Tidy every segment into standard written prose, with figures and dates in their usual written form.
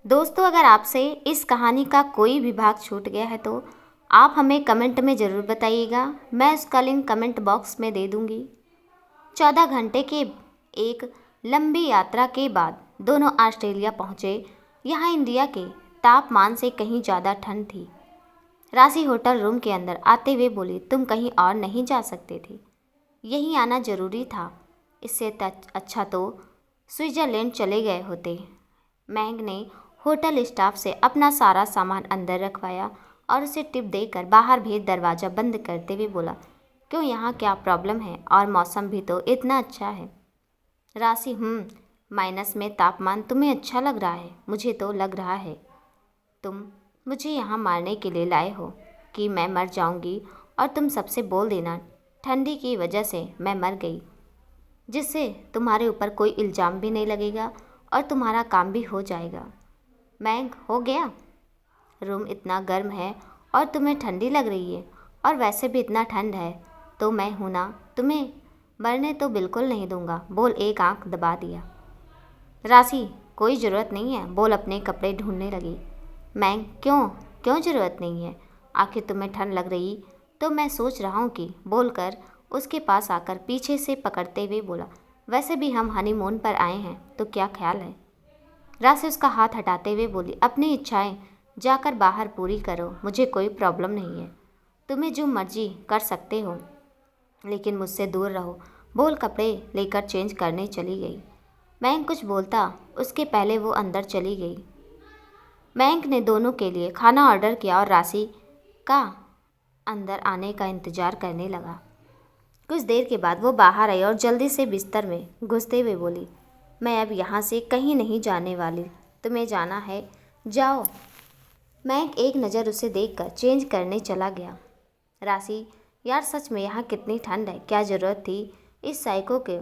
दोस्तों, अगर आपसे इस कहानी का कोई भी भाग छूट गया है तो आप हमें कमेंट में ज़रूर बताइएगा। मैं उसका लिंक कमेंट बॉक्स में दे दूँगी। 14 घंटे के एक लंबी यात्रा के बाद दोनों ऑस्ट्रेलिया पहुँचे। यहाँ इंडिया के तापमान से कहीं ज़्यादा ठंड थी। राशि होटल रूम के अंदर आते हुए बोली, तुम कहीं और नहीं जा सकते थे, यहीं आना ज़रूरी था। इससे अच्छा तो स्विट्ज़रलैंड चले गए होते। मैंग ने होटल स्टाफ से अपना सारा सामान अंदर रखवाया और उसे टिप देकर बाहर भेज दरवाज़ा बंद करते हुए बोला, क्यों, यहाँ क्या प्रॉब्लम है? और मौसम भी तो इतना अच्छा है। राशि, माइनस में तापमान तुम्हें अच्छा लग रहा है? मुझे तो लग रहा है तुम मुझे यहाँ मारने के लिए लाए हो कि मैं मर जाऊँगी और तुम सबसे बोल देना ठंडी की वजह से मैं मर गई, जिससे तुम्हारे ऊपर कोई इल्ज़ाम भी नहीं लगेगा और तुम्हारा काम भी हो जाएगा। मैंग, हो गया? रूम इतना गर्म है और तुम्हें ठंडी लग रही है, और वैसे भी इतना ठंड है तो मैं हूँ ना, तुम्हें मरने तो बिल्कुल नहीं दूंगा। बोल एक आंख दबा दिया। राशि, कोई ज़रूरत नहीं है। बोल अपने कपड़े ढूंढने लगी। मैंग, क्यों क्यों ज़रूरत नहीं है? आखिर तुम्हें ठंड लग रही तो मैं सोच रहा हूँ कि, बोलकर उसके पास आकर पीछे से पकड़ते हुए बोला, वैसे भी हम हनीमून पर आए हैं तो क्या ख्याल है? राशि उसका हाथ हटाते हुए बोली, अपनी इच्छाएं जाकर बाहर पूरी करो, मुझे कोई प्रॉब्लम नहीं है। तुम्हें जो मर्जी कर सकते हो, लेकिन मुझसे दूर रहो। बोल कपड़े लेकर चेंज करने चली गई। मैंग कुछ बोलता उसके पहले वो अंदर चली गई। मैंग ने दोनों के लिए खाना ऑर्डर किया और राशि का अंदर आने का इंतजार करने लगा। कुछ देर के बाद वो बाहर आई और जल्दी से बिस्तर में घुसते हुए बोली, मैं अब यहाँ से कहीं नहीं जाने वाली। तुम्हें जाना है, जाओ। मैंग एक नज़र उसे देखकर चेंज करने चला गया। राशि, यार सच में यहाँ कितनी ठंड है, क्या ज़रूरत थी इस साइको के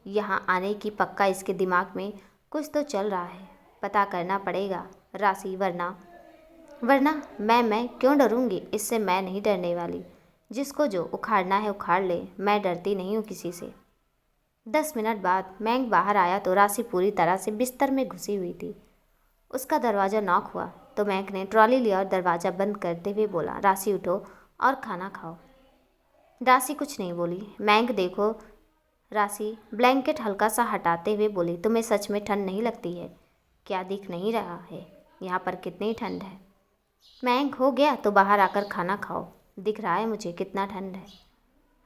यहाँ आने की? पक्का इसके दिमाग में कुछ तो चल रहा है, पता करना पड़ेगा। राशि, वरना वरना मैं क्यों डरूंगी? इससे मैं नहीं डरने वाली। जिसको जो उखाड़ना है उखाड़ ले, मैं डरती नहीं हूँ किसी से। 10 मिनट बाद मैंग बाहर आया तो राशि पूरी तरह से बिस्तर में घुसी हुई थी। उसका दरवाज़ा नॉक हुआ तो मैंग ने ट्रॉली लिया और दरवाज़ा बंद करते हुए बोला, राशि उठो और खाना खाओ। राशि कुछ नहीं बोली। मैंग, देखो। राशि ब्लैंकेट हल्का सा हटाते हुए बोली, तुम्हें सच में ठंड नहीं लगती है क्या? दिख नहीं रहा है यहाँ पर कितनी ठंड है? मैंग, हो गया तो बाहर आकर खाना खाओ, दिख रहा है मुझे कितना ठंड है।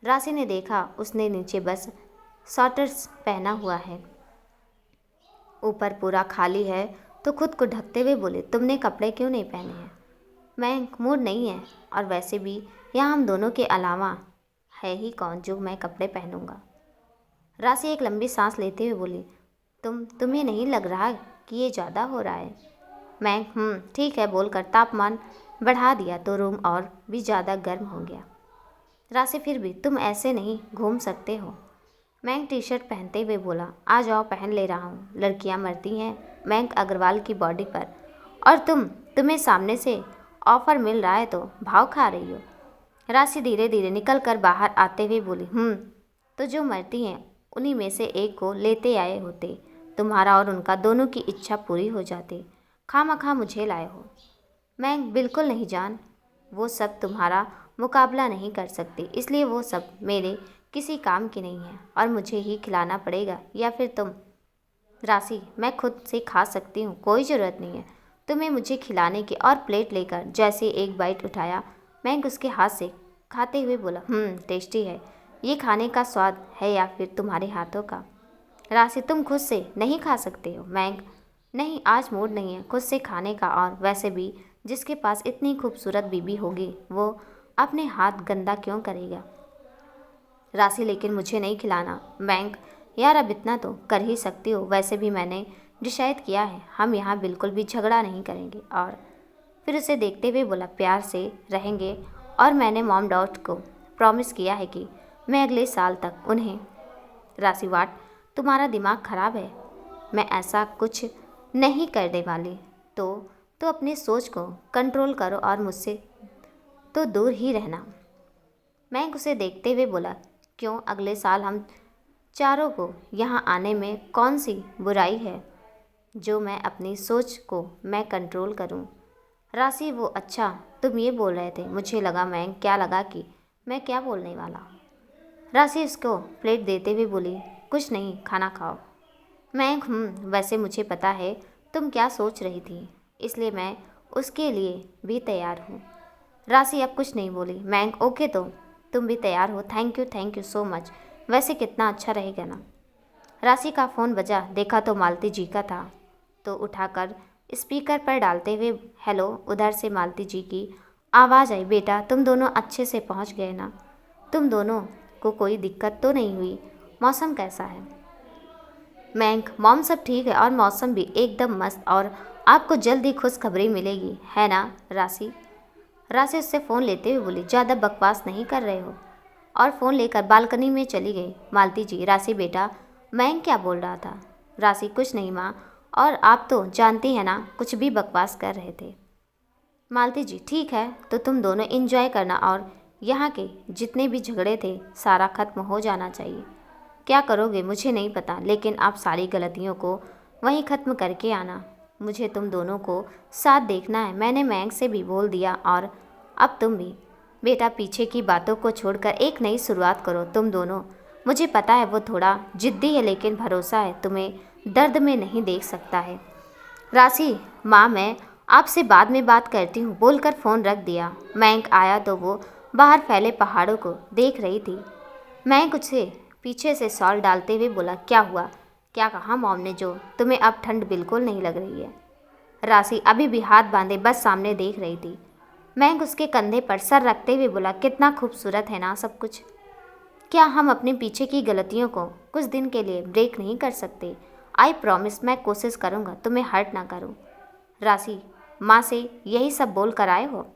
राशि ने देखा उसने नीचे बस शॉर्ट्स पहना हुआ है, ऊपर पूरा खाली है, तो खुद को ढकते हुए बोले, तुमने कपड़े क्यों नहीं पहने हैं? मैंग, मूड नहीं है, और वैसे भी यहाँ हम दोनों के अलावा है ही कौन जो मैं कपड़े पहनूंगा। राशि एक लंबी सांस लेते हुए बोली, तुम्हें नहीं लग रहा कि ये ज़्यादा हो रहा है? मैं, ठीक है, बोलकर तापमान बढ़ा दिया तो रूम और भी ज़्यादा गर्म हो गया। राशि, फिर भी तुम ऐसे नहीं घूम सकते हो। मैंग टी शर्ट पहनते हुए बोला, आ जाओ, पहन ले रहा हूँ। लड़कियाँ मरती हैं मैंग अग्रवाल की बॉडी पर, और तुम्हें सामने से ऑफर मिल रहा है तो भाव खा रही हो। राशि धीरे धीरे निकल कर बाहर आते हुए बोली, तो जो मरती हैं उन्हीं में से एक को लेते आए होते, तुम्हारा और उनका दोनों की इच्छा पूरी हो जाती। खामखा मुझे लाए हो। मैं, बिल्कुल नहीं जान, वो सब तुम्हारा मुकाबला नहीं कर सकती, इसलिए वो सब मेरे किसी काम की नहीं है और मुझे ही खिलाना पड़ेगा, या फिर तुम। राशि, मैं खुद से खा सकती हूँ, कोई ज़रूरत नहीं है तुम्हें मुझे खिलाने की। और प्लेट लेकर जैसे एक बाइट उठाया, मैं उसके हाथ से खाते हुए बोला, टेस्टी है। ये खाने का स्वाद है या फिर तुम्हारे हाथों का? राशि, तुम खुद से नहीं खा सकते हो। मैंग, नहीं, आज मूड नहीं है खुद से खाने का, और वैसे भी जिसके पास इतनी खूबसूरत बीबी होगी वो अपने हाथ गंदा क्यों करेगा? राशि, लेकिन मुझे नहीं खिलाना। मैंग, यार अब इतना तो कर ही सकती हो, वैसे भी मैंने डिसाइड किया है हम यहाँ बिल्कुल भी झगड़ा नहीं करेंगे। और फिर उसे देखते हुए बोला, प्यार से रहेंगे, और मैंने मॉम डैड को प्रॉमिस किया है कि मैं अगले साल तक उन्हें। राशि, वाट, तुम्हारा दिमाग खराब है, मैं ऐसा कुछ नहीं करने वाली। तो अपनी सोच को कंट्रोल करो और मुझसे तो दूर ही रहना। मैं उसे देखते हुए बोला, क्यों, अगले साल हम चारों को यहाँ आने में कौन सी बुराई है? जो मैं अपनी सोच को मैं कंट्रोल करूं। राशि वो अच्छा तुम ये बोल रहे थे, मुझे लगा मैं क्या लगा कि मैं क्या बोलने वाला। राशि उसको प्लेट देते हुए बोली, कुछ नहीं, खाना खाओ। मैं वैसे मुझे पता है तुम क्या सोच रही थी, इसलिए मैं उसके लिए भी तैयार हूँ। राशि अब कुछ नहीं बोली। मैं ओके तो तुम भी तैयार हो, थैंक यू सो मच। वैसे कितना अच्छा रहेगा ना। राशि का फ़ोन बजा, देखा तो मालती जी का था, तो उठाकर स्पीकर पर डालते हुए हेलो, उधर से मालती जी की आवाज़ आई, बेटा तुम दोनों अच्छे से पहुंच गए ना? तुम दोनों को कोई दिक्कत तो नहीं हुई? मौसम कैसा है? मैं मॉम सब ठीक है और मौसम भी एकदम मस्त, और आपको जल्दी खुशखबरी मिलेगी, है ना राशि? राशि उससे फ़ोन लेते हुए बोली, ज़्यादा बकवास नहीं कर रहे हो, और फ़ोन लेकर बालकनी में चली गई। मालती जी, राशि बेटा मैं क्या बोल रहा था? राशि, कुछ नहीं माँ, और आप तो जानती हैं ना, कुछ भी बकवास कर रहे थे। मालती जी, ठीक है, तो तुम दोनों एंजॉय करना, और यहाँ के जितने भी झगड़े थे सारा खत्म हो जाना चाहिए। क्या करोगे मुझे नहीं पता, लेकिन आप सारी गलतियों को वहीं ख़त्म करके आना। मुझे तुम दोनों को साथ देखना है। मैंने मैंग से भी बोल दिया, और अब तुम भी। बेटा पीछे की बातों को छोड़कर एक नई शुरुआत करो तुम दोनों। मुझे पता है वो थोड़ा जिद्दी है, लेकिन भरोसा है तुम्हें दर्द में नहीं देख सकता है। राशि, माँ मैं आपसे बाद में बात करती हूँ, बोलकर फ़ोन रख दिया। मैंग आया तो वो बाहर फैले पहाड़ों को देख रही थी। मैंग उसे पीछे से शॉल डालते हुए बोला, क्या हुआ? क्या कहा मॉम ने जो तुम्हें अब ठंड बिल्कुल नहीं लग रही है? राशि अभी भी हाथ बांधे बस सामने देख रही थी। मैंग उसके कंधे पर सर रखते हुए बोला, कितना खूबसूरत है ना सब कुछ। क्या हम अपने पीछे की गलतियों को कुछ दिन के लिए ब्रेक नहीं कर सकते? आई प्रॉमिस मैं कोशिश करूँगा तुम्हें हर्ट ना करूँ। राशि, माँ से यही सब बोल कर आए हो?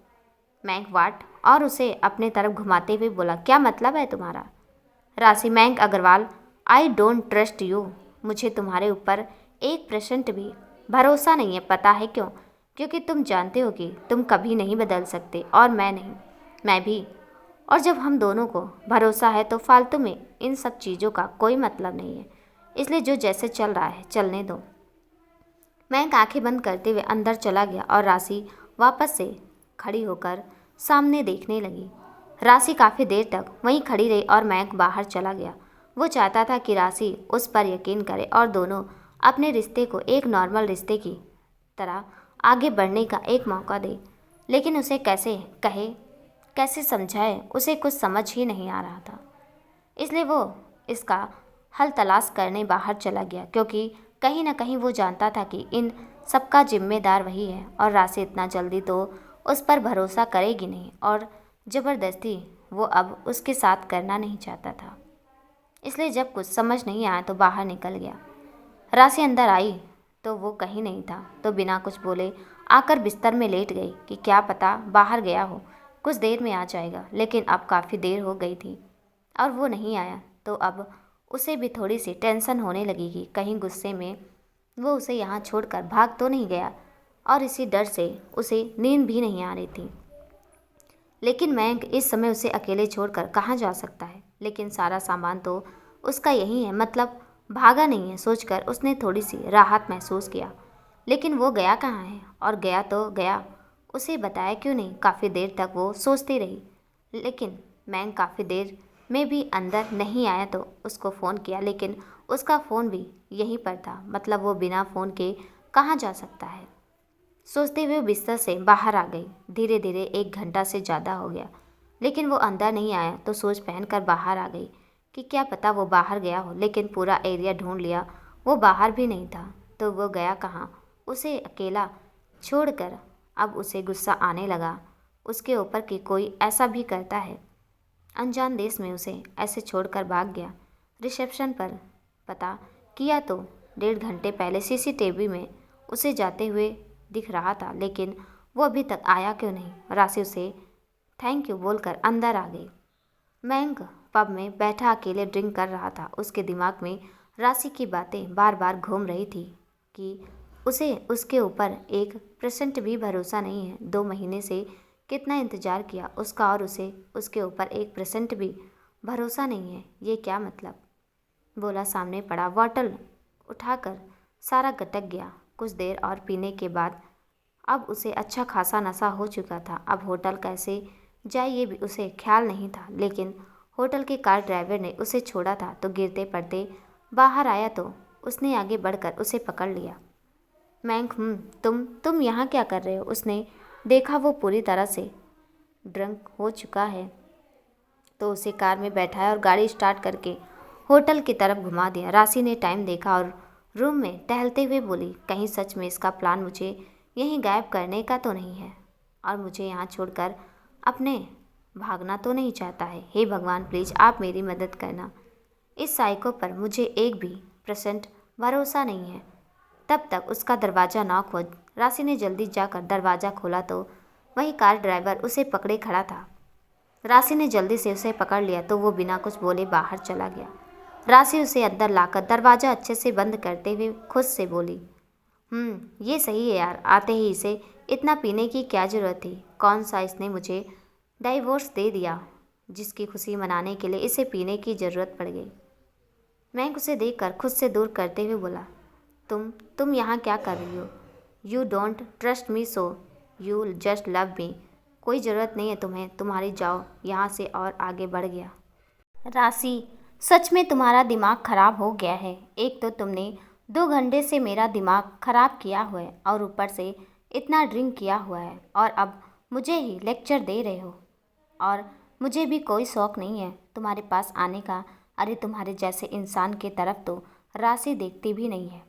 मैंग वाट, और उसे अपने तरफ घुमाते हुए बोला, क्या मतलब है तुम्हारा? राशि, मैंग Agrawal, I don't trust you. मुझे तुम्हारे ऊपर 1% भी भरोसा नहीं है। पता है क्यों? क्योंकि तुम जानते हो कि तुम कभी नहीं बदल सकते, और मैं नहीं, मैं भी। और जब हम दोनों को भरोसा है तो फालतू में इन सब चीज़ों का कोई मतलब नहीं है। इसलिए जो जैसे चल रहा है चलने दो। मैं आंखें बंद करते हुए अंदर चला गया, और राशि वापस से खड़ी होकर सामने देखने लगी। राशि काफ़ी देर तक वहीं खड़ी रही, और मैं बाहर चला गया। वो चाहता था कि राशि उस पर यकीन करे और दोनों अपने रिश्ते को एक नॉर्मल रिश्ते की तरह आगे बढ़ने का एक मौका दे, लेकिन उसे कैसे कहे, कैसे समझाए, उसे कुछ समझ ही नहीं आ रहा था। इसलिए वो इसका हल तलाश करने बाहर चला गया, क्योंकि कहीं ना कहीं वो जानता था कि इन सबका जिम्मेदार वही है, और राशि इतना जल्दी तो उस पर भरोसा करेगी नहीं, और ज़बरदस्ती वो अब उसके साथ करना नहीं चाहता था। इसलिए जब कुछ समझ नहीं आया तो बाहर निकल गया। राशि अंदर आई तो वो कहीं नहीं था, तो बिना कुछ बोले आकर बिस्तर में लेट गई कि क्या पता बाहर गया हो, कुछ देर में आ जाएगा। लेकिन अब काफ़ी देर हो गई थी और वो नहीं आया, तो अब उसे भी थोड़ी सी टेंशन होने लगी कि कहीं गुस्से में वो उसे यहाँ छोड़कर भाग तो नहीं गया, और इसी डर से उसे नींद भी नहीं आ रही थी। लेकिन मैं इस समय उसे अकेले छोड़कर कहाँ जा सकता है, लेकिन सारा सामान तो उसका यही है, मतलब भागा नहीं है। सोचकर उसने थोड़ी सी राहत महसूस किया। लेकिन वो गया कहाँ है, और गया तो गया, उसे बताया क्यों नहीं? काफ़ी देर तक वो सोचती रही, लेकिन मैं काफ़ी देर में भी अंदर नहीं आया, तो उसको फ़ोन किया, लेकिन उसका फ़ोन भी यहीं पर था। मतलब वो बिना फ़ोन के कहाँ जा सकता है? सोचते हुए बिस्तर से बाहर आ गई। धीरे धीरे 1 घंटा से ज़्यादा हो गया, लेकिन वो अंदर नहीं आया, तो सोच पहनकर बाहर आ गई कि क्या पता वो बाहर गया हो। लेकिन पूरा एरिया ढूंढ लिया, वो बाहर भी नहीं था, तो वो गया कहाँ? उसे अकेला छोड़कर अब उसे गुस्सा आने लगा उसके ऊपर कि कोई ऐसा भी करता है। अनजान देश में उसे ऐसे छोड़कर भाग गया। रिसेप्शन पर पता किया तो 1.5 घंटे पहले सीसीटीवी में उसे जाते हुए दिख रहा था, लेकिन वो अभी तक आया क्यों नहीं? राशि उसे थैंक यू बोलकर अंदर आ गई। मैंग पब में बैठा अकेले ड्रिंक कर रहा था। उसके दिमाग में राशि की बातें बार बार घूम रही थी कि उसे उसके ऊपर 1% भी भरोसा नहीं है। 2 महीने से कितना इंतज़ार किया उसका, और उसे उसके ऊपर 1% भी भरोसा नहीं है। ये क्या मतलब? बोला सामने पड़ा बॉटल उठाकर सारा गटक गया। कुछ देर और पीने के बाद अब उसे अच्छा खासा नशा हो चुका था। अब होटल कैसे जाए ये भी उसे ख्याल नहीं था, लेकिन होटल के कार ड्राइवर ने उसे छोड़ा था तो गिरते पड़ते बाहर आया तो उसने आगे बढ़कर उसे पकड़ लिया। मैंग, तुम यहाँ क्या कर रहे हो? उसने देखा वो पूरी तरह से ड्रंक हो चुका है तो उसे कार में बैठाया और गाड़ी स्टार्ट करके होटल की तरफ घुमा दिया। राशि ने टाइम देखा और रूम में टहलते हुए बोली, कहीं सच में इसका प्लान मुझे यहीं गायब करने का तो नहीं है और मुझे यहाँ छोड़कर अपने भागना तो नहीं चाहता है। हे भगवान, प्लीज़ आप मेरी मदद करना। इस साइको पर मुझे 1% भरोसा नहीं है। तब तक उसका दरवाज़ा नॉक हुआ। राशि ने जल्दी जाकर दरवाज़ा खोला तो वही कार ड्राइवर उसे पकड़े खड़ा था। राशि ने जल्दी से उसे पकड़ लिया तो वो बिना कुछ बोले बाहर चला गया। राशि उसे अंदर लाकर दरवाज़ा अच्छे से बंद करते हुए खुद से बोली, ये सही है यार, आते ही इसे इतना पीने की क्या ज़रूरत थी? कौन सा इसने मुझे डाइवोर्स दे दिया जिसकी खुशी मनाने के लिए इसे पीने की ज़रूरत पड़ गई। मैं उसे देखकर खुद से दूर करते हुए बोला, तुम यहाँ क्या कर रही हो? You don't trust me so you just love me. कोई ज़रूरत नहीं है तुम्हें, तुम्हारी जाओ यहाँ से। और आगे बढ़ गया। राशि, सच में तुम्हारा दिमाग खराब हो गया है। एक तो तुमने 2 घंटे से मेरा दिमाग खराब किया हुआ है और ऊपर से इतना ड्रिंक किया हुआ है और अब मुझे ही लेक्चर दे रहे हो। और मुझे भी कोई शौक़ नहीं है तुम्हारे पास आने का। अरे तुम्हारे जैसे इंसान की तरफ तो राशि देखती भी नहीं है।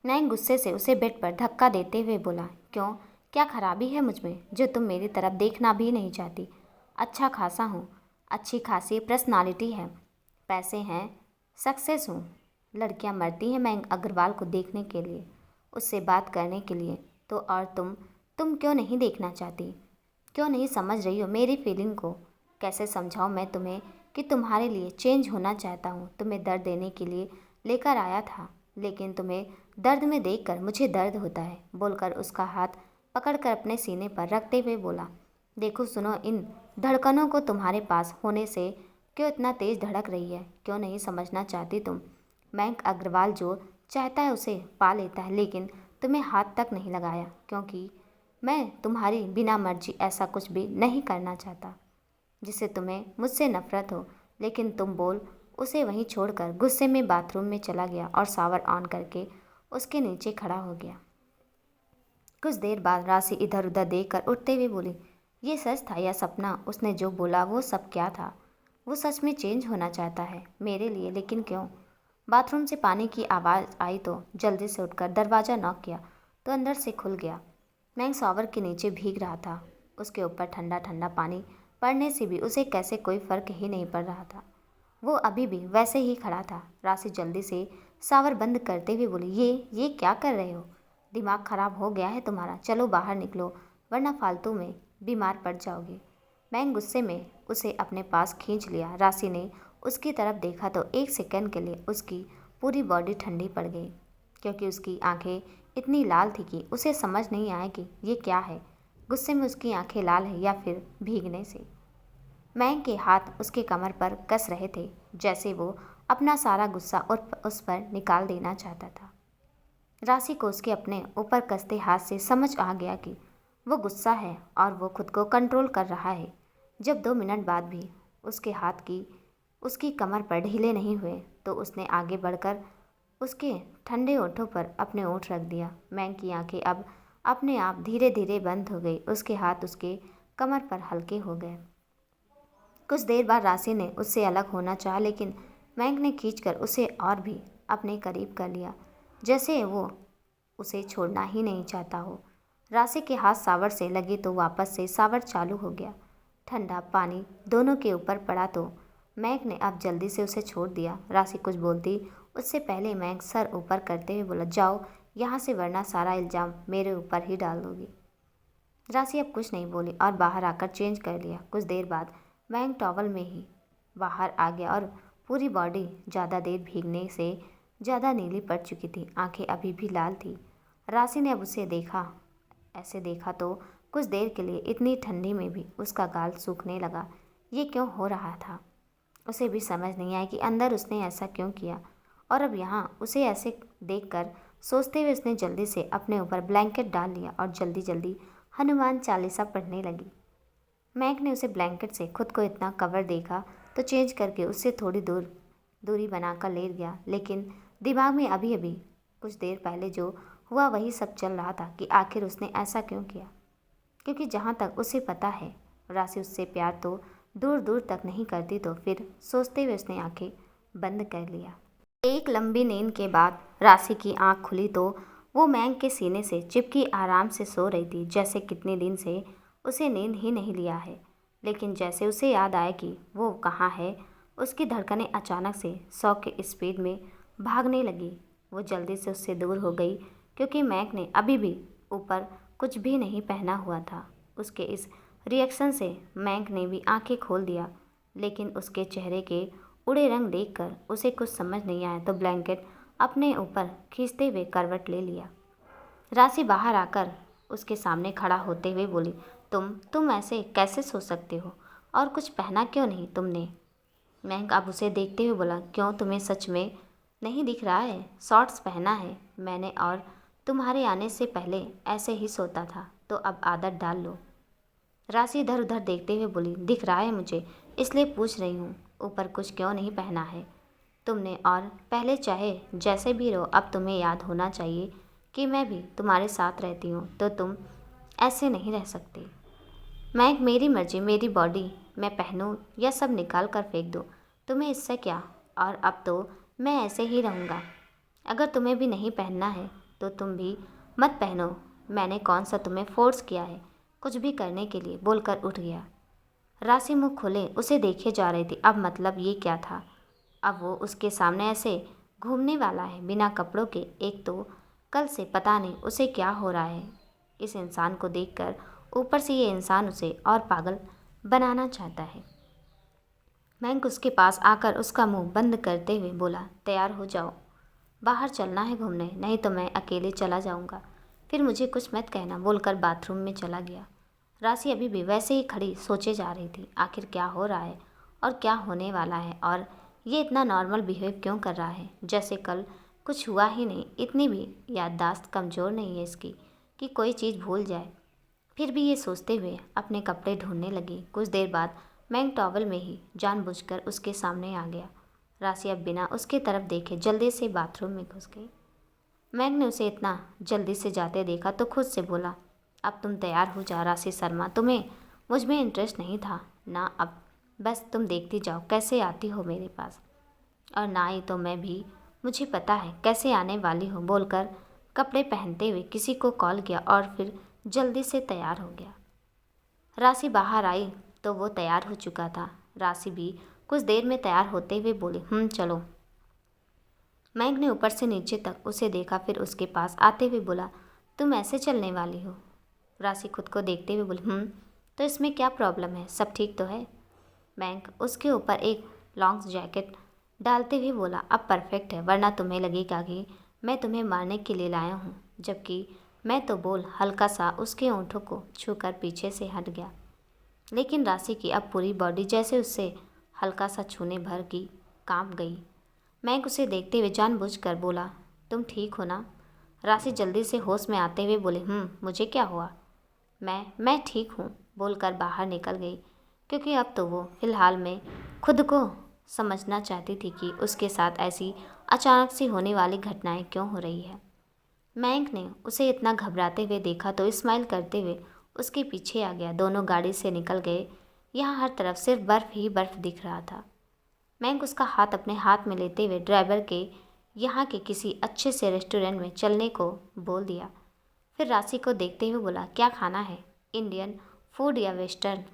मैं गुस्से से उसे बेड पर धक्का देते हुए बोला, क्यों, क्या खराबी है मुझ में जो तुम मेरी तरफ देखना भी नहीं चाहती? अच्छा खासा हूँ, अच्छी खासी पर्सनालिटी है, पैसे हैं, सक्सेस हूँ। लड़कियाँ मरती हैं मयंक अग्रवाल को देखने के लिए, उससे बात करने के लिए। तो और तुम क्यों नहीं देखना चाहती? क्यों नहीं समझ रही हो मेरी फीलिंग को? कैसे समझाऊँ मैं तुम्हें कि तुम्हारे लिए चेंज होना चाहता हूँ? तुम्हें दर्द देने के लिए लेकर आया था, लेकिन तुम्हें दर्द में देखकर मुझे दर्द होता है। बोलकर उसका हाथ पकड़कर अपने सीने पर रखते हुए बोला, देखो सुनो, इन धड़कनों को तुम्हारे पास होने से क्यों इतना तेज़ धड़क रही है? क्यों नहीं समझना चाहती तुम? मयंक अग्रवाल जो चाहता है उसे पा लेता है, लेकिन तुम्हें हाथ तक नहीं लगाया, क्योंकि मैं तुम्हारी बिना मर्जी ऐसा कुछ भी नहीं करना चाहता जिससे तुम्हें मुझसे नफरत हो। लेकिन तुम बोल उसे वहीं छोड़कर गुस्से में बाथरूम में चला गया और शावर ऑन करके उसके नीचे खड़ा हो गया। कुछ देर बाद राशि इधर उधर देखकर उठते हुए बोली, ये सच था या सपना? उसने जो बोला वो सब क्या था? वो सच में चेंज होना चाहता है मेरे लिए, लेकिन क्यों? बाथरूम से पानी की आवाज़ आई तो जल्दी से उठकर दरवाज़ा नॉक किया तो अंदर से खुल गया। मैं शावर के नीचे भीग रहा था। उसके ऊपर ठंडा ठंडा पानी पड़ने से भी उसे कैसे कोई फ़र्क ही नहीं पड़ रहा था। वो अभी भी वैसे ही खड़ा था। राशि जल्दी से शावर बंद करते हुए बोली, ये क्या कर रहे हो? दिमाग ख़राब हो गया है तुम्हारा? चलो बाहर निकलो, वरना फालतू में बीमार पड़ जाओगे। मैं गुस्से में उसे अपने पास खींच लिया। राशि ने उसकी तरफ देखा तो 1 सेकंड के लिए उसकी पूरी बॉडी ठंडी पड़ गई, क्योंकि उसकी आंखें इतनी लाल थी कि उसे समझ नहीं आया कि ये क्या है। गुस्से में उसकी आंखें लाल है या फिर भीगने से। मैं के हाथ उसके कमर पर कस रहे थे, जैसे वो अपना सारा गुस्सा उस पर निकाल देना चाहता था। राशि को उसके अपने ऊपर कसते हाथ से समझ आ गया कि वो गुस्सा है और वो खुद को कंट्रोल कर रहा है। जब 2 मिनट बाद भी उसके हाथ की उसकी कमर पर ढीले नहीं हुए तो उसने आगे बढ़कर उसके ठंडे ओठों पर अपने ओठ रख दिया। मैं की आंखें अब अपने आप धीरे धीरे बंद हो गई। उसके हाथ उसके कमर पर हल्के हो गए। कुछ देर बाद राशि ने उससे अलग होना चाहा, लेकिन मैंक ने खींचकर उसे और भी अपने करीब कर लिया, जैसे वो उसे छोड़ना ही नहीं चाहता हो। राशि के हाथ शावर से लगे तो वापस से शावर चालू हो गया। ठंडा पानी दोनों के ऊपर पड़ा तो मैंक ने अब जल्दी से उसे छोड़ दिया। राशि कुछ बोलती उससे पहले मैंक सर ऊपर करते हुए बोला, जाओ यहाँ से, वरना सारा इल्ज़ाम मेरे ऊपर ही डाल दोगी। राशि अब कुछ नहीं बोली और बाहर आकर चेंज कर लिया। कुछ देर बाद मैंक टॉवल में ही बाहर आ गया और पूरी बॉडी ज़्यादा देर भीगने से ज़्यादा नीली पड़ चुकी थी। आंखें अभी भी लाल थी। राशि ने अब उसे ऐसे देखा तो कुछ देर के लिए इतनी ठंडी में भी उसका गाल सूखने लगा। ये क्यों हो रहा था? उसे भी समझ नहीं आया कि अंदर उसने ऐसा क्यों किया, और अब यहाँ उसे ऐसे देखकर सोचते हुए उसने जल्दी से अपने ऊपर ब्लैंकेट डाल लिया और जल्दी जल्दी हनुमान चालीसा पढ़ने लगी। मैक ने उसे ब्लैंकेट से खुद को इतना कवर देखा तो चेंज करके उससे थोड़ी दूरी बनाकर लेट गया, लेकिन दिमाग में अभी अभी कुछ देर पहले जो हुआ वही सब चल रहा था कि आखिर उसने ऐसा क्यों किया। क्योंकि जहाँ तक उसे पता है राशि उससे प्यार तो दूर दूर तक नहीं करती। तो फिर सोचते हुए उसने आंखें बंद कर लिया। एक लंबी नींद के बाद राशि की आंख खुली तो वो मैंग के सीने से चिपकी आराम से सो रही थी, जैसे कितने दिन से उसे नींद ही नहीं लिया है। लेकिन जैसे उसे याद आया कि वो कहाँ है, उसकी धड़कनें अचानक से 100 के स्पीड में भागने लगी। वो जल्दी से उससे दूर हो गई क्योंकि मैंग ने अभी भी ऊपर कुछ भी नहीं पहना हुआ था। उसके इस रिएक्शन से मैंग ने भी आंखें खोल दिया, लेकिन उसके चेहरे के उड़े रंग देखकर उसे कुछ समझ नहीं आया तो ब्लैंकेट अपने ऊपर खींचते हुए करवट ले लिया। राशि बाहर आकर उसके सामने खड़ा होते हुए बोली, तुम ऐसे कैसे सो सकते हो और कुछ पहना क्यों नहीं तुमने? मैंग अब उसे देखते हुए बोला, क्यों तुम्हें सच में नहीं दिख रहा है? शॉर्ट्स पहना है मैंने और तुम्हारे आने से पहले ऐसे ही सोता था, तो अब आदत डाल लो। राशि इधर उधर देखते हुए बोली, दिख रहा है मुझे, इसलिए पूछ रही हूँ, ऊपर कुछ क्यों नहीं पहना है तुमने? और पहले चाहे जैसे भी रहो, अब तुम्हें याद होना चाहिए कि मैं भी तुम्हारे साथ रहती हूँ, तो तुम ऐसे नहीं रह सकते। मैं मेरी मर्जी, मेरी बॉडी, मैं पहनूँ या सब निकाल कर फेंक दूँ, तुम्हें इससे क्या? और अब तो मैं ऐसे ही रहूँगा। अगर तुम्हें भी नहीं पहनना है तो तुम भी मत पहनो। मैंने कौन सा तुम्हें फोर्स किया है कुछ भी करने के लिए? बोलकर उठ गया। राशि मुँह खोले उसे देखे जा रही थी। अब मतलब ये क्या था? अब वो उसके सामने ऐसे घूमने वाला है बिना कपड़ों के? एक तो कल से पता नहीं उसे क्या हो रहा है इस इंसान को देखकर, ऊपर से ये इंसान उसे और पागल बनाना चाहता है। मैंग उसके पास आकर उसका मुंह बंद करते हुए बोला, तैयार हो जाओ, बाहर चलना है घूमने, नहीं तो मैं अकेले चला जाऊंगा, फिर मुझे कुछ मत कहना। बोलकर बाथरूम में चला गया। राशि अभी भी वैसे ही खड़ी सोचे जा रही थी, आखिर क्या हो रहा है और क्या होने वाला है, और ये इतना नॉर्मल बिहेव क्यों कर रहा है जैसे कल कुछ हुआ ही नहीं। इतनी भी याददाश्त कमज़ोर नहीं है इसकी कि कोई चीज़ भूल जाए। फिर भी ये सोचते हुए अपने कपड़े ढूंढने लगी। कुछ देर बाद मैंग टॉवल में ही जानबूझकर उसके सामने आ गया। राशि अब बिना उसके तरफ देखे जल्दी से बाथरूम में घुस गई। मैंग ने उसे इतना जल्दी से जाते देखा तो खुद से बोला, अब तुम तैयार हो जा राशि शर्मा, तुम्हें मुझ में इंटरेस्ट नहीं था ना, अब बस तुम देखती जाओ कैसे आती हो मेरे पास, और ना ही तो मैं भी, मुझे पता है कैसे आने वाली हो। बोलकर कपड़े पहनते हुए किसी को कॉल किया और फिर जल्दी से तैयार हो गया। राशि बाहर आई तो वो तैयार हो चुका था। राशि भी कुछ देर में तैयार होते हुए बोली, चलो। मैंग ने ऊपर से नीचे तक उसे देखा, फिर उसके पास आते हुए बोला, तुम ऐसे चलने वाली हो? राशि खुद को देखते हुए बोली, तो इसमें क्या प्रॉब्लम है, सब ठीक तो है। मैंग उसके ऊपर एक लॉन्ग जैकेट डालते हुए बोला, अब परफेक्ट है, वरना तुम्हें लगेगा कि मैं तुम्हें मारने के लिए लाया हूँ, जबकि मैं तो बोल हल्का सा उसके होंठों को छूकर पीछे से हट गया। लेकिन राशि की अब पूरी बॉडी जैसे उससे हल्का सा छूने भर की कांप गई। मैंग उसे देखते हुए जानबूझकर बोला, तुम ठीक हो ना? राशि जल्दी से होश में आते हुए बोले, मुझे क्या हुआ? मैं ठीक हूँ, बोलकर बाहर निकल गई, क्योंकि अब तो वो फिलहाल में खुद को समझना चाहती थी कि उसके साथ ऐसी अचानक से होने वाली घटनाएं क्यों हो रही है। मैंग ने उसे इतना घबराते हुए देखा तो स्माइल करते हुए उसके पीछे आ गया। दोनों गाड़ी से निकल गए। यहाँ हर तरफ सिर्फ बर्फ़ ही बर्फ़ दिख रहा था। मैंग उसका हाथ अपने हाथ में लेते हुए ड्राइवर के यहाँ के किसी अच्छे से रेस्टोरेंट में चलने को बोल दिया। फिर राशि को देखते हुए बोला, क्या खाना है, इंडियन फूड या वेस्टर्न?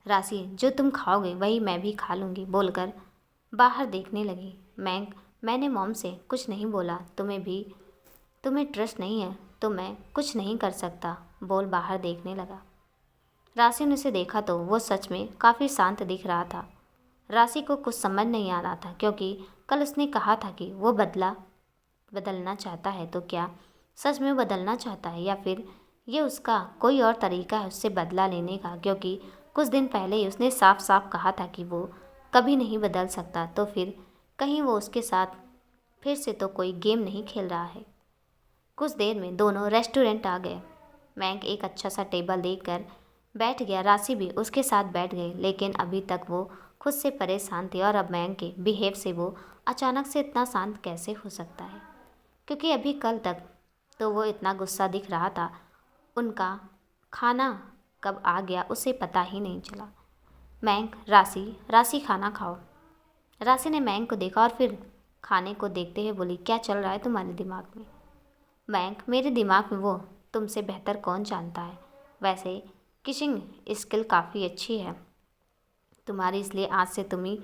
राशि, जो तुम खाओगे वही मैं भी खा लूँगी, बोलकर बाहर देखने लगी। मैंने मॉम से कुछ नहीं बोला, तुम्हें ट्रस्ट नहीं है तो मैं कुछ नहीं कर सकता, बोल बाहर देखने लगा। राशि ने उसे देखा तो वो सच में काफ़ी शांत दिख रहा था। राशि को कुछ समझ नहीं आ रहा था, क्योंकि कल उसने कहा था कि वो बदलना चाहता है, तो क्या सच में बदलना चाहता है या फिर ये उसका कोई और तरीका है उससे बदला लेने का? क्योंकि कुछ दिन पहले ही उसने साफ साफ कहा था कि वो कभी नहीं बदल सकता, तो फिर कहीं वो उसके साथ फिर से तो कोई गेम नहीं खेल रहा है। कुछ देर में दोनों रेस्टोरेंट आ गए। मैंक एक अच्छा सा टेबल देखकर बैठ गया। राशि भी उसके साथ बैठ गई, लेकिन अभी तक वो खुद से परेशान थी और अब मैंक के बिहेव से वो अचानक से इतना शांत कैसे हो सकता है, क्योंकि अभी कल तक तो वो इतना गुस्सा दिख रहा था। उनका खाना कब आ गया उसे पता ही नहीं चला। मैंक, राशि, राशि खाना खाओ। राशि ने मैंक को देखा और फिर खाने को देखते हुए बोली, क्या चल रहा है तुम्हारे दिमाग में? मैंक, मेरे दिमाग में वो तुमसे बेहतर कौन जानता है। वैसे किसिंग स्किल काफ़ी अच्छी है तुम्हारी, इसलिए आज से तुम ही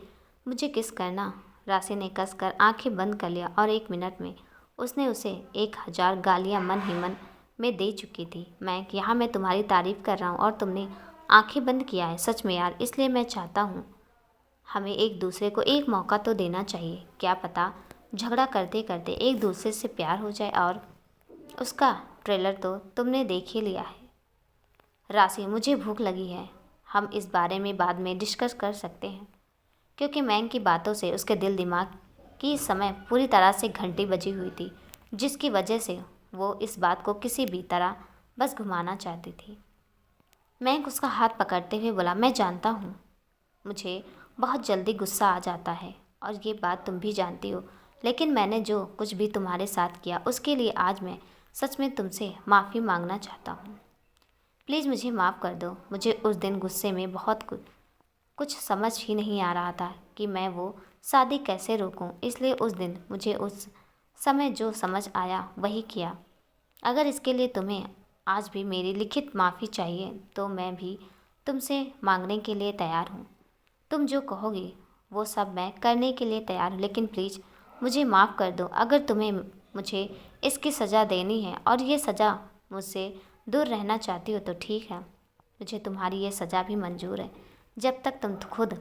मुझे किस करना। राशि ने कसकर आंखें बंद कर लिया और 1 मिनट में उसने उसे 1000 गालियां मन ही मन में दे चुकी थी। मैंक, यहाँ मैं तुम्हारी तारीफ़ कर रहा हूँ और तुमने आंखें बंद किया है। सच में यार, इसलिए मैं चाहता हूँ हमें एक दूसरे को एक मौका तो देना चाहिए। क्या पता झगड़ा करते करते एक दूसरे से प्यार हो जाए, और उसका ट्रेलर तो तुमने देख ही लिया है। राशि, मुझे भूख लगी है, हम इस बारे में बाद में डिस्कस कर सकते हैं, क्योंकि मैंक की बातों से उसके दिल दिमाग की समय पूरी तरह से घंटी बजी हुई थी, जिसकी वजह से वो इस बात को किसी भी तरह बस घुमाना चाहती थी। मैंक उसका हाथ पकड़ते हुए बोला, मैं जानता हूँ मुझे बहुत जल्दी गुस्सा आ जाता है और ये बात तुम भी जानती हो, लेकिन मैंने जो कुछ भी तुम्हारे साथ किया उसके लिए आज मैं सच में तुमसे माफ़ी मांगना चाहता हूँ। प्लीज़ मुझे माफ़ कर दो। मुझे उस दिन गुस्से में बहुत कुछ समझ ही नहीं आ रहा था कि मैं वो शादी कैसे रोकूं, इसलिए उस दिन मुझे उस समय जो समझ आया वही किया। अगर इसके लिए तुम्हें आज भी मेरी लिखित माफ़ी चाहिए तो मैं भी तुमसे मांगने के लिए तैयार हूँ। तुम जो कहोगी वो सब मैं करने के लिए तैयार हूँ, लेकिन प्लीज़ मुझे माफ़ कर दो। अगर तुम्हें मुझे इसकी सज़ा देनी है और ये सज़ा मुझसे दूर रहना चाहती हो तो ठीक है, मुझे तुम्हारी ये सज़ा भी मंजूर है। जब तक तुम खुद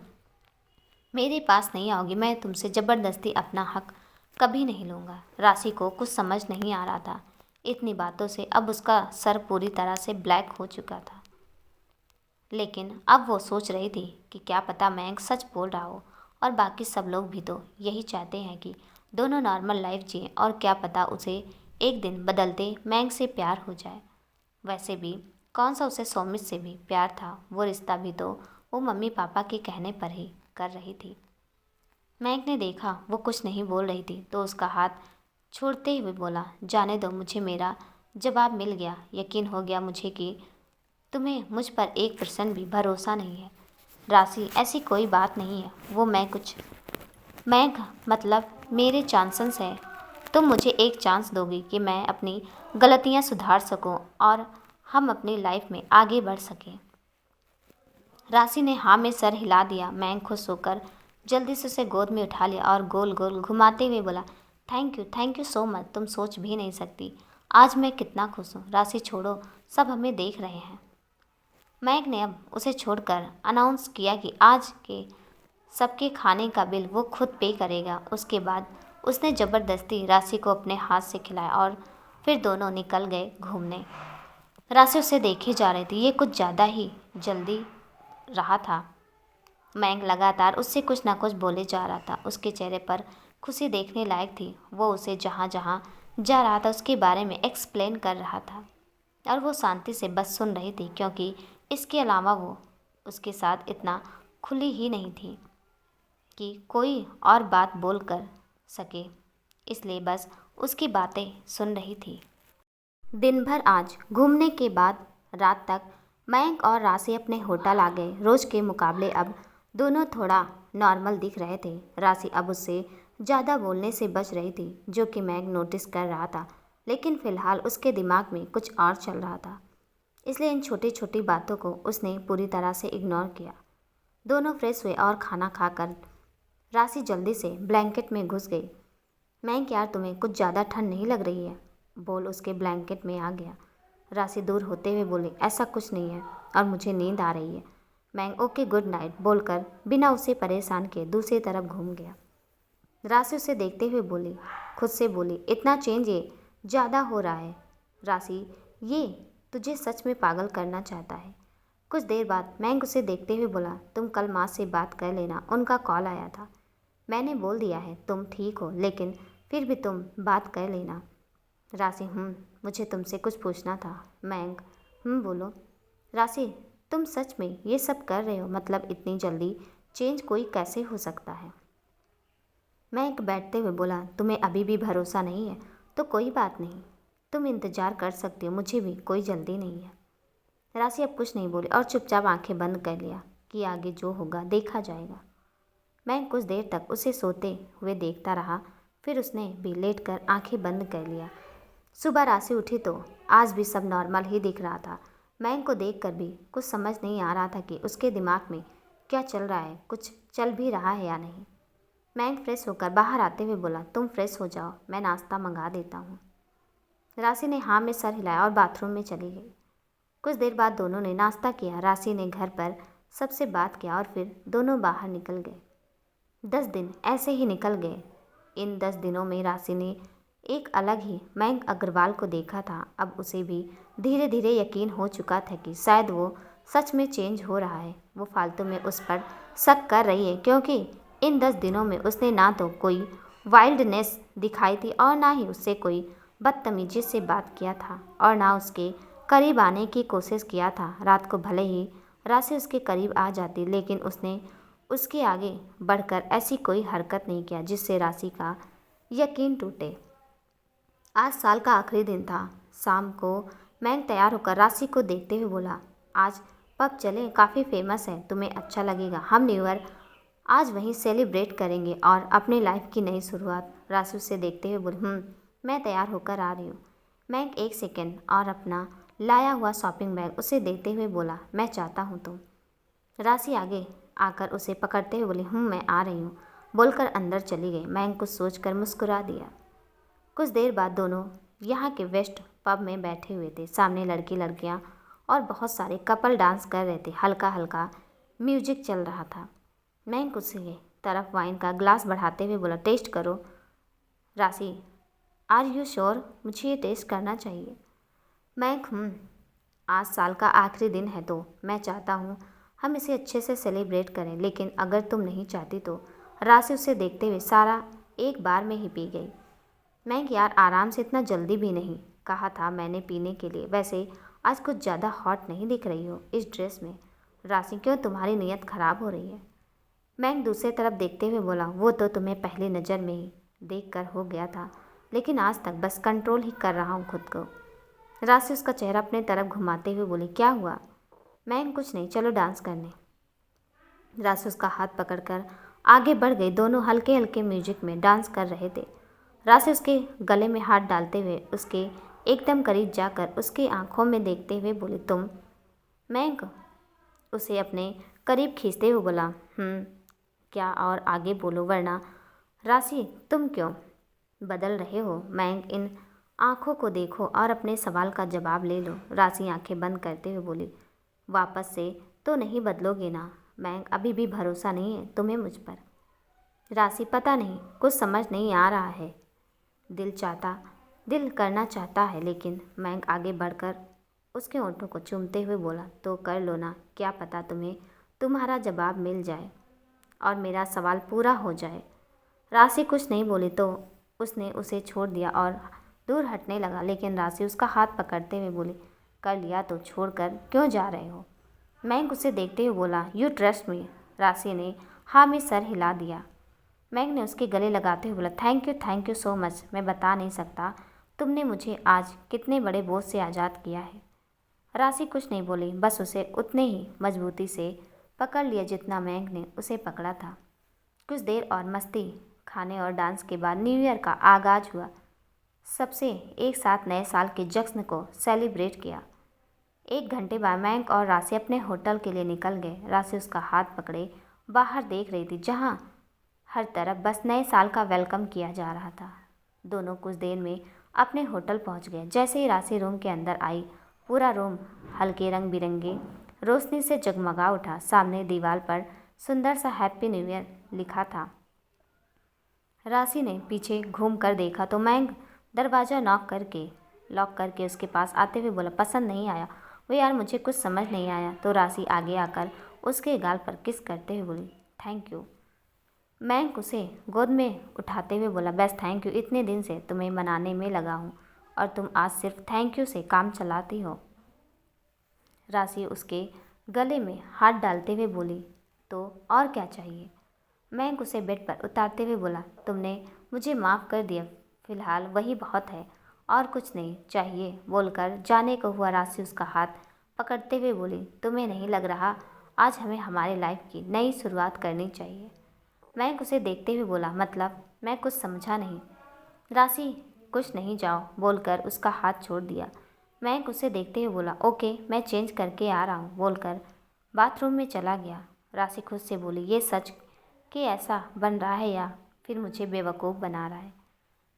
मेरे पास नहीं आओगी मैं तुमसे ज़बरदस्ती अपना हक कभी नहीं लूँगा। राशि को कुछ समझ नहीं आ रहा था। इतनी बातों से अब उसका सर पूरी तरह से ब्लैक हो चुका था, लेकिन अब वो सोच रही थी कि क्या पता मैंक सच बोल रहा हो और बाकी सब लोग भी तो यही चाहते हैं कि दोनों नॉर्मल लाइफ जिएं, और क्या पता उसे एक दिन बदलते मैंक से प्यार हो जाए। वैसे भी कौन सा उसे सौमित से भी प्यार था, वो रिश्ता भी तो वो मम्मी पापा के कहने पर ही कर रही थी। मैंक ने देखा वो कुछ नहीं बोल रही थी तो उसका हाथ छोड़ते हुए बोला, जाने दो, मुझे मेरा जवाब मिल गया। यकीन हो गया मुझे कि तुम्हें मुझ पर 1% भी भरोसा नहीं है। राशि, ऐसी कोई बात नहीं है, वो मैं मतलब मेरे चांसेस है। तुम मुझे एक चांस दोगी कि मैं अपनी गलतियां सुधार सकूं और हम अपनी लाइफ में आगे बढ़ सकें। राशि ने हाँ में सर हिला दिया। मैंक खुश होकर जल्दी से उसे गोद में उठा लिया और गोल गोल घुमाते हुए बोला, थैंक यू सो मच। तुम सोच भी नहीं सकती आज मैं कितना खुश हूँ। राशि, छोड़ो, सब हमें देख रहे हैं। मैंक ने अब उसे छोड़कर अनाउंस किया कि आज के सबके खाने का बिल वो खुद पे करेगा। उसके बाद उसने ज़बरदस्ती राशि को अपने हाथ से खिलाया और फिर दोनों निकल गए घूमने। राशि उसे देखे जा रही थी, ये कुछ ज़्यादा ही जल्दी रहा था। मैंक लगातार उससे कुछ ना कुछ बोले जा रहा था। उसके चेहरे पर खुशी देखने लायक थी। वो उसे जहाँ जहाँ जा रहा था उसके बारे में एक्सप्लेन कर रहा था और वो शांति से बस सुन रही थी, क्योंकि इसके अलावा वो उसके साथ इतना खुली ही नहीं थी कि कोई और बात बोल कर सके, इसलिए बस उसकी बातें सुन रही थी। दिन भर आज घूमने के बाद रात तक मैंक और राशि अपने होटल आ गए। रोज़ के मुकाबले अब दोनों थोड़ा नॉर्मल दिख रहे थे। राशि अब उससे ज़्यादा बोलने से बच रही थी, जो कि मैंक नोटिस कर रहा था, लेकिन फ़िलहाल उसके दिमाग में कुछ और चल रहा था, इसलिए इन छोटी छोटी बातों को उसने पूरी तरह से इग्नोर किया। दोनों फ्रेश हुए और खाना खाकर राशि जल्दी से ब्लैंकेट में घुस गई। मैंक, यार तुम्हें कुछ ज़्यादा ठंड नहीं लग रही है? बोल उसके ब्लैंकेट में आ गया। राशि दूर होते हुए बोली, ऐसा कुछ नहीं है और मुझे नींद आ रही है। मैंक, ओके गुड नाइट बोलकर बिना उसे परेशान किए दूसरी तरफ घूम गया। राशि उसे देखते हुए बोली, खुद से बोली, इतना चेंज ये ज़्यादा हो रहा है। राशि, ये तुझे सच में पागल करना चाहता है। कुछ देर बाद मैंक उसे देखते हुए बोला, तुम कल माँ से बात कर लेना, उनका कॉल आया था। मैंने बोल दिया है तुम ठीक हो, लेकिन फिर भी तुम बात कर लेना। राशि मुझे तुमसे कुछ पूछना था। मयंक बोलो। राशि तुम सच में ये सब कर रहे हो? मतलब इतनी जल्दी चेंज कोई कैसे हो सकता है? मयंक बैठते हुए बोला, तुम्हें अभी भी भरोसा नहीं है तो कोई बात नहीं, तुम इंतज़ार कर सकती हो, मुझे भी कोई जल्दी नहीं है। राशि अब कुछ नहीं बोली और चुपचाप आंखें बंद कर लिया कि आगे जो होगा देखा जाएगा। मैं कुछ देर तक उसे सोते हुए देखता रहा, फिर उसने भी लेट कर आँखें बंद कर लिया। सुबह राशि उठी तो आज भी सब नॉर्मल ही दिख रहा था। मैं को देखकर भी कुछ समझ नहीं आ रहा था कि उसके दिमाग में क्या चल रहा है, कुछ चल भी रहा है या नहीं। मैं फ्रेश होकर बाहर आते हुए बोला, तुम फ्रेश हो जाओ, मैं नाश्ता मंगा देता हूँ। राशि ने हाँ में सर हिलाया और बाथरूम में चली गई। कुछ देर बाद दोनों ने नाश्ता किया। राशि ने घर पर सबसे बात किया और फिर दोनों बाहर निकल गए। 10 दिन ऐसे ही निकल गए। इन 10 दिनों में राशि ने एक अलग ही मयंक अग्रवाल को देखा था। अब उसे भी धीरे धीरे यकीन हो चुका था कि शायद वो सच में चेंज हो रहा है। वो फालतू में उस पर शक कर रही है क्योंकि इन 10 दिनों में उसने ना तो कोई वाइल्डनेस दिखाई थी और ना ही उससे कोई बदतमीजी से बात किया था और ना उसके करीब आने की कोशिश किया था। रात को भले ही राशि उसके करीब आ जाती, लेकिन उसने उसके आगे बढ़कर ऐसी कोई हरकत नहीं किया जिससे राशि का यकीन टूटे। आज साल का आखिरी दिन था। शाम को मैं तैयार होकर राशि को देखते हुए बोला, आज पब चलें, काफ़ी फेमस है, तुम्हें अच्छा लगेगा। हम न्यू ईयर आज वहीं सेलिब्रेट करेंगे और अपनी लाइफ की नई शुरुआत। राशि उसे देखते हुए बोली, मैं तैयार होकर आ रही हूँ। मैं एक सेकेंड और अपना लाया हुआ शॉपिंग बैग उसे देते हुए बोला, मैं चाहता हूँ तुम। राशि आगे आकर उसे पकड़ते हुए बोली, मैं आ रही हूँ, बोलकर अंदर चली गई। मैं कुछ सोचकर मुस्कुरा दिया। कुछ देर बाद दोनों यहाँ के वेस्ट पब में बैठे हुए थे। सामने लड़की लड़कियाँ और बहुत सारे कपल डांस कर रहे थे। हल्का हल्का म्यूजिक चल रहा था। मैं उसके तरफ वाइन का ग्लास बढ़ाते हुए बोला, टेस्ट करो। राशि आर यू श्योर? मुझे ये टेस्ट करना चाहिए। मैं आज साल का आखिरी दिन है तो मैं चाहता हूँ हम इसे अच्छे से सेलिब्रेट करें, लेकिन अगर तुम नहीं चाहती तो। राशि उसे देखते हुए सारा एक बार में ही पी गई। मैं यार आराम से, इतना जल्दी भी नहीं कहा था मैंने पीने के लिए। वैसे आज कुछ ज़्यादा हॉट नहीं दिख रही हो इस ड्रेस में। राशि क्यों, तुम्हारी नीयत ख़राब हो रही है? मैं दूसरे तरफ देखते हुए बोला, वो तो तुम्हें पहली नज़र में ही देख कर हो गया था, लेकिन आज तक बस कंट्रोल ही कर रहा हूँ खुद को। राशि उसका चेहरा अपने तरफ घुमाते हुए बोली, क्या हुआ? मैं कुछ नहीं, चलो डांस करने। राशि उसका हाथ पकड़कर आगे बढ़ गई। दोनों हल्के हल्के म्यूजिक में डांस कर रहे थे। राशि उसके गले में हाथ डालते हुए उसके एकदम करीब जाकर उसकी आंखों में देखते हुए बोली, तुम? मैं उसे अपने करीब खींचते हुए बोला, क्या, और आगे बोलो वरना। राशि तुम क्यों बदल रहे हो? मैं इन आँखों को देखो और अपने सवाल का जवाब ले लो। राशि आंखें बंद करते हुए बोली, वापस से तो नहीं बदलोगे ना? मैं अभी भी भरोसा नहीं है तुम्हें मुझ पर। राशि पता नहीं, कुछ समझ नहीं आ रहा है। दिल करना चाहता है, लेकिन मैं आगे बढ़कर उसके होंठों को चूमते हुए बोला, तो कर लो ना, क्या पता तुम्हें तुम्हारा जवाब मिल जाए और मेरा सवाल पूरा हो जाए। राशि कुछ नहीं बोली तो उसने उसे छोड़ दिया और दूर हटने लगा, लेकिन राशि उसका हाथ पकड़ते हुए बोली, कर लिया तो छोड़कर क्यों जा रहे हो? मैं उसे देखते हुए बोला, यू ट्रस्ट मी। राशि ने हाँ में सर हिला दिया। मैग ने उसके गले लगाते हुए बोला, थैंक यू सो मच। मैं बता नहीं सकता तुमने मुझे आज कितने बड़े बोझ से आज़ाद किया है। राशि कुछ नहीं बोली, बस उसे उतने ही मजबूती से पकड़ लिया जितना मैग ने उसे पकड़ा था। कुछ देर और मस्ती, खाने और डांस के बाद न्यू ईयर का आगाज़ हुआ। सबसे एक साथ नए साल के जश्न को सेलिब्रेट किया। 1 घंटे बाद मैंक और राशि अपने होटल के लिए निकल गए। राशि उसका हाथ पकड़े बाहर देख रही थी, जहाँ हर तरफ बस नए साल का वेलकम किया जा रहा था। दोनों कुछ देर में अपने होटल पहुंच गए। जैसे ही राशि रूम के अंदर आई, पूरा रूम हल्के रंग बिरंगे रोशनी से जगमगा उठा। सामने दीवार पर सुंदर सा हैप्पी न्यू ईयर लिखा था। राशि ने पीछे घूम कर देखा तो मैंग दरवाज़ा लॉक करके उसके पास आते हुए बोला, पसंद नहीं आया? वो यार मुझे कुछ समझ नहीं आया। तो राशि आगे आकर उसके गाल पर किस करते हुए बोली, थैंक यू। मयंक उसे गोद में उठाते हुए बोला, बस थैंक यू, इतने दिन से तुम्हें मनाने में लगा हूँ और तुम आज सिर्फ थैंक यू से काम चलाती हो। राशि उसके गले में हाथ डालते हुए बोली, तो और क्या चाहिए। मयंक उसे बेड पर उतारते हुए बोला, तुमने मुझे माफ़ कर दिया, फिलहाल वही बहुत है और कुछ नहीं चाहिए। बोलकर जाने को हुआ राशि उसका हाथ पकड़ते हुए बोली, तुम्हें नहीं लग रहा आज हमें हमारी लाइफ की नई शुरुआत करनी चाहिए। मयंक उसे देखते हुए बोला, मतलब मैं कुछ समझा नहीं। राशि कुछ नहीं, जाओ, बोलकर उसका हाथ छोड़ दिया। मयंक उसे देखते हुए बोला, ओके मैं चेंज करके आ रहा हूँ, बोलकर बाथरूम में चला गया। राशि खुद से बोली, ये सच कि ऐसा बन रहा है या फिर मुझे बेवकूफ़ बना रहा है।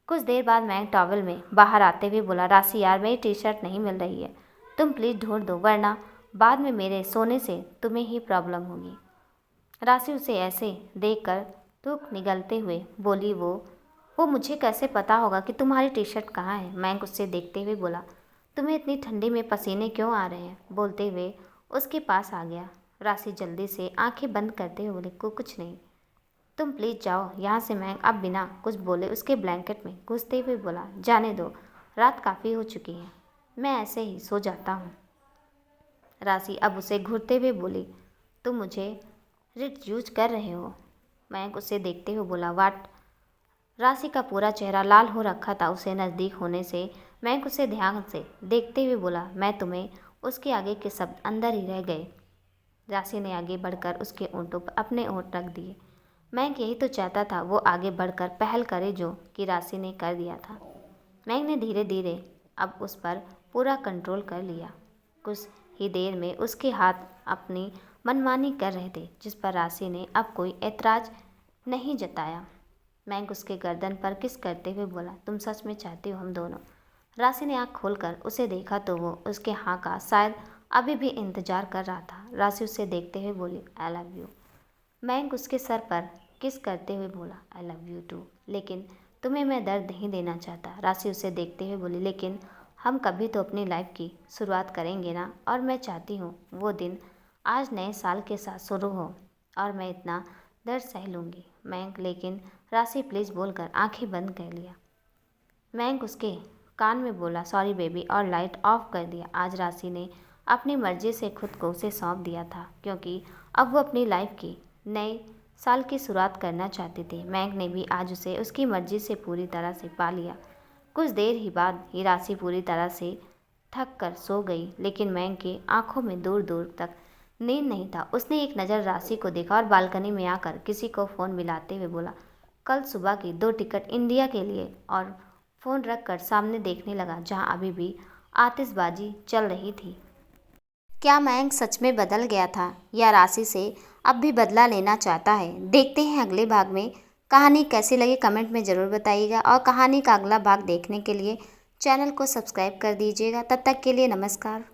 कुछ देर बाद मयंक टॉवल में बाहर आते हुए बोला, राशि यार मेरी टी शर्ट नहीं मिल रही है, तुम प्लीज़ ढूंढ दो वरना बाद में मेरे सोने से तुम्हें ही प्रॉब्लम होगी। राशि उसे ऐसे देखकर थूक निगलते हुए बोली, वो मुझे कैसे पता होगा कि तुम्हारी टी शर्ट कहाँ है। मयंक उससे देखते हुए बोला, तुम्हें इतनी ठंडी में पसीने क्यों आ रहे हैं। बोलते हुए उसके पास आ गया। राशि जल्दी से आंखें बंद करते हुए बोली, कुछ नहीं, तुम प्लीज़ जाओ यहाँ से। मयंक अब बिना कुछ बोले उसके ब्लैंकेट में घुसते हुए बोला, जाने दो, रात काफ़ी हो चुकी है, मैं ऐसे ही सो जाता हूँ। राशि अब उसे घूरते हुए बोली, तुम मुझे रिड्यूस कर रहे हो। मयंक उसे देखते हुए बोला, वाट। राशि का पूरा चेहरा लाल हो रखा था। उसे नज़दीक होने से मयंक उसे ध्यान से देखते हुए बोला, मैं तुम्हें। उसके आगे के शब्द अंदर ही रह गए। राशि ने आगे बढ़कर उसके ओंठों पर अपने ओंठ रख दिए। मयंक यही तो चाहता था, वो आगे बढ़कर पहल करे जो कि राशि ने कर दिया था। मयंक ने धीरे धीरे अब उस पर पूरा कंट्रोल कर लिया। कुछ ही देर में उसके हाथ अपनी मनमानी कर रहे थे जिस पर राशि ने अब कोई ऐतराज़ नहीं जताया। मयंक उसके गर्दन पर किस करते हुए बोला, तुम सच में चाहती हो हम दोनों। राशि ने आँख खोलकर उसे देखा तो वो उसके हाँ का शायद अभी भी इंतजार कर रहा था। राशि उसे देखते हुए बोली, आई लव यू। मयंक उसके सर पर किस करते हुए बोला, आई लव यू टू, लेकिन तुम्हें मैं दर्द नहीं देना चाहता। राशि उसे देखते हुए बोली, लेकिन हम कभी तो अपनी लाइफ की शुरुआत करेंगे ना, और मैं चाहती हूँ वो दिन आज नए साल के साथ शुरू हो और मैं इतना दर्द सह लूँगी। मयंक लेकिन राशि प्लीज़ बोलकर आंखें बंद कर लिया। मयंक उसके कान में बोला, सॉरी बेबी, और लाइट ऑफ कर दिया। आज राशि ने अपनी मर्जी से खुद को उसे सौंप दिया था क्योंकि अब वो अपनी लाइफ की नए साल की शुरुआत करना चाहते थे। मयंक ने भी आज उसे उसकी मर्जी से पूरी तरह से पा लिया। कुछ देर ही बाद ही राशि पूरी तरह से थक कर सो गई, लेकिन मयंक की आंखों में दूर दूर तक नींद नहीं था। उसने एक नज़र राशि को देखा और बालकनी में आकर किसी को फ़ोन मिलाते हुए बोला, कल सुबह की 2 टिकट इंडिया के लिए, और फ़ोन रखकर सामने देखने लगा जहां अभी भी आतिशबाजी चल रही थी। क्या मयंक सच में बदल गया था या राशि से अब भी बदला लेना चाहता है। देखते हैं अगले भाग में। कहानी कैसी लगी कमेंट में ज़रूर बताइएगा और कहानी का अगला भाग देखने के लिए चैनल को सब्सक्राइब कर दीजिएगा। तब तक के लिए नमस्कार।